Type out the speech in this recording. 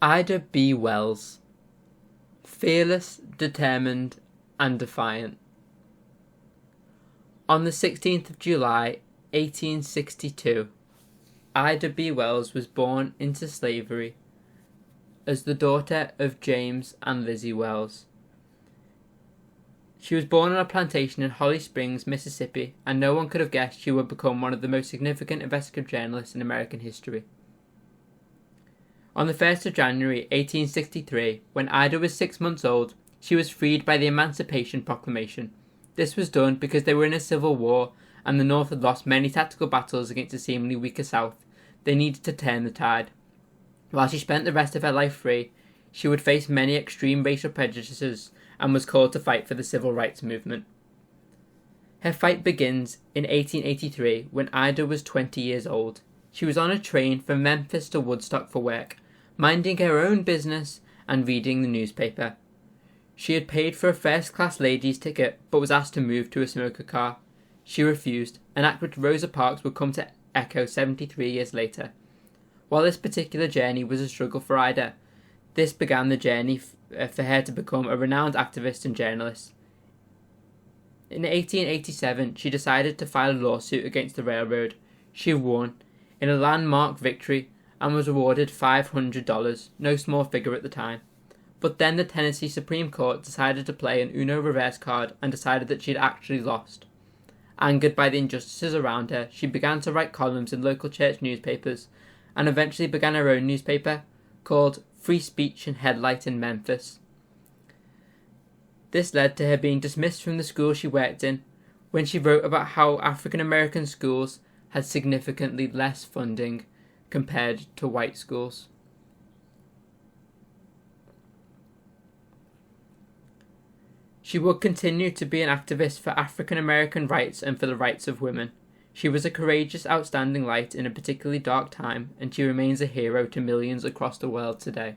Ida B.Wells. Fearless, determined, and defiant. On the 16th of July, 1862, Ida B.Wells was born into slavery as the daughter of James and Lizzie Wells. She was born on a plantation in Holly Springs, Mississippi, and no one could have guessed she would become one of the most significant investigative journalists in American history. On the 1st of January 1863, when Ida was 6 months old, she was freed by the Emancipation Proclamation. This was done because they were in a civil war and the North had lost many tactical battles against a seemingly weaker South. They needed to turn the tide. While she spent the rest of her life free, she would face many extreme racial prejudices and was called to fight for the civil rights movement. Her fight begins in 1883 when Ida was 20 years old. She was on a train from Memphis to Woodstock for work, minding her own business and reading the newspaper. She had paid for a first-class ladies' ticket but was asked to move to a smoker car. She refused, an act which Rosa Parks would come to echo 73 years later. While this particular journey was a struggle for Ida, this began the journey for her to become a renowned activist and journalist. In 1887, she decided to file a lawsuit against the railroad. She won, in a landmark victory, and was awarded $500, no small figure at the time. But then the Tennessee Supreme Court decided to play an Uno reverse card and decided that she had actually lost. Angered by the injustices around her, she began to write columns in local church newspapers and eventually began her own newspaper called Free Speech and Headlight in Memphis. This led to her being dismissed from the school she worked in when she wrote about how African American schools had significantly less funding compared to white schools. She would continue to be an activist for African American rights and for the rights of women. She was a courageous, outstanding light in a particularly dark time, and she remains a hero to millions across the world today.